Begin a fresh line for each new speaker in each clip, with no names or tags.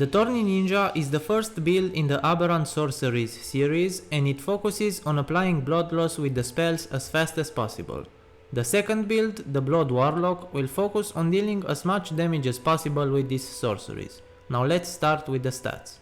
The Thorny Ninja is the first build in the Abberant Sorceries series and it focuses on applying blood loss with the spells as fast as possible. The second build, the Blood Warlock, will focus on dealing as much damage as possible with these sorceries. Now let's start with the stats.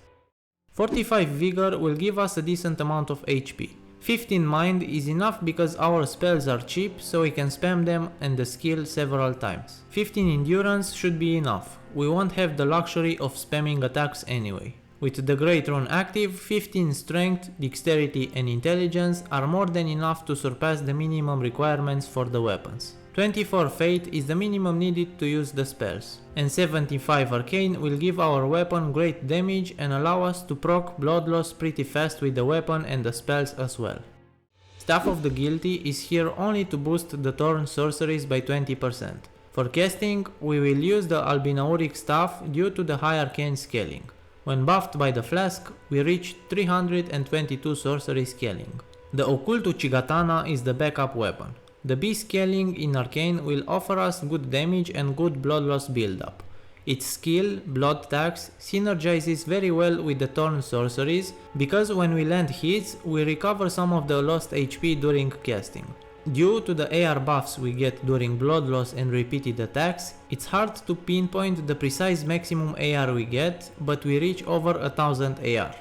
45 Vigor will give us a decent amount of HP. 15 Mind is enough because our spells are cheap, so we can spam them and the skill several times. 15 Endurance should be enough, we won't have the luxury of spamming attacks anyway. With the Great Rune active, 15 Strength, Dexterity and Intelligence are more than enough to surpass the minimum requirements for the weapons. 24 Fate is the minimum needed to use the spells, and 75 Arcane will give our weapon great damage and allow us to proc blood loss pretty fast with the weapon and the spells as well. Staff of the Guilty is here only to boost the Thorn Sorceries by 20%. For casting, we will use the Albinauric staff due to the high arcane scaling. When buffed by the flask, we reach 322 sorcery scaling. The Occult Uchigatana is the backup weapon. The B scaling in Arcane will offer us good damage and good blood loss build-up. Its skill, Blood Tax, synergizes very well with the Thorn Sorceries because when we land hits, we recover some of the lost HP during casting. Due to the AR buffs we get during blood loss and repeated attacks, it's hard to pinpoint the precise maximum AR we get, but we reach over 1000 AR.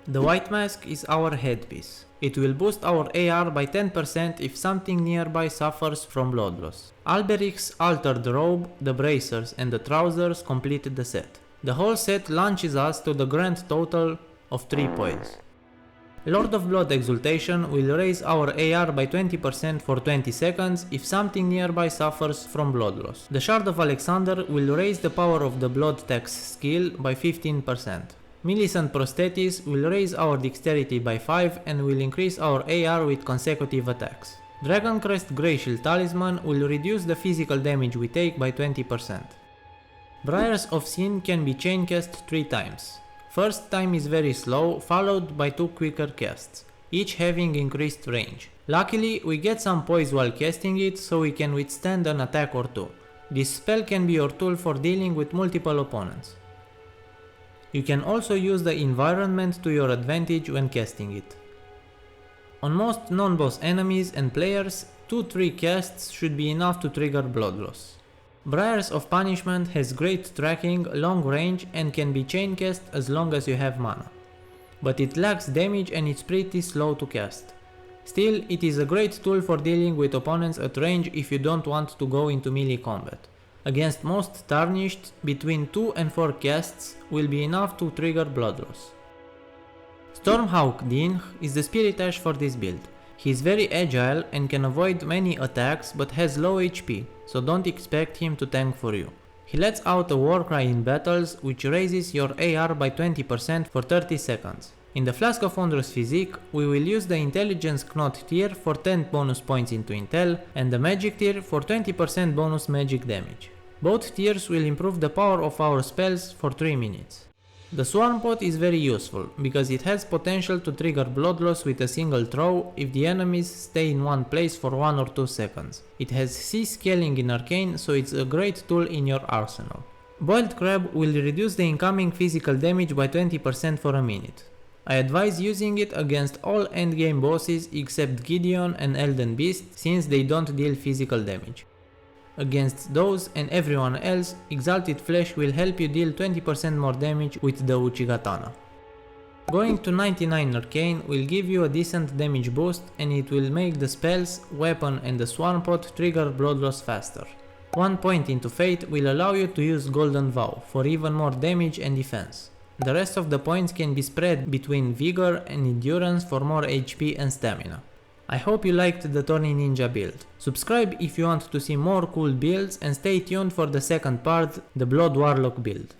The White Mask is our headpiece. It will boost our AR by 10% if something nearby suffers from blood loss. Alberic's Altered Robe, the Bracers and the Trousers complete the set. The whole set launches us to the grand total of 3 points. Lord of Blood Exultation will raise our AR by 20% for 20 seconds if something nearby suffers from blood loss. The Shard of Alexander will raise the power of the Blood Tax skill by 15%. Millicent Prosthetis will raise our dexterity by 5 and will increase our AR with consecutive attacks. Dragoncrest Greyshield Talisman will reduce the physical damage we take by 20%. Briars of Sin can be chain cast 3 times. First time is very slow, followed by 2 quicker casts, each having increased range. Luckily, we get some poise while casting it, so we can withstand an attack or 2. This spell can be your tool for dealing with multiple opponents. You can also use the environment to your advantage when casting it. On most non-boss enemies and players, 2-3 casts should be enough to trigger blood loss. Briars of Punishment has great tracking, long range and can be chain cast as long as you have mana. But it lacks damage and it's pretty slow to cast. Still, it is a great tool for dealing with opponents at range if you don't want to go into melee combat. Against most Tarnished, between 2 and 4 casts will be enough to trigger blood loss. Stormhawk Din is the Spirit Ash for this build. He is very agile and can avoid many attacks but has low HP, so don't expect him to tank for you. He lets out a Warcry in battles which raises your AR by 20% for 30 seconds. In the Flask of Wondrous Physique, we will use the Intelligence Knot tier for 10 bonus points into Intel and the Magic tier for 20% bonus magic damage. Both tiers will improve the power of our spells for 3 minutes. The Swarm Pot is very useful, because it has potential to trigger blood loss with a single throw if the enemies stay in one place for 1 or 2 seconds. It has C scaling in Arcane, so it's a great tool in your arsenal. Boiled Crab will reduce the incoming physical damage by 20% for a minute. I advise using it against all endgame bosses except Gideon and Elden Beast, since they don't deal physical damage. Against those and everyone else, Exalted Flesh will help you deal 20% more damage with the Uchigatana. Going to 99 Arcane will give you a decent damage boost and it will make the spells, weapon and the Swarm Pot trigger blood loss faster. 1 point into Fate will allow you to use Golden Vow for even more damage and defense. The rest of the points can be spread between Vigor and Endurance for more HP and stamina. I hope you liked the Thorny Ninja build. Subscribe if you want to see more cool builds and stay tuned for the second part, the Blood Warlock build.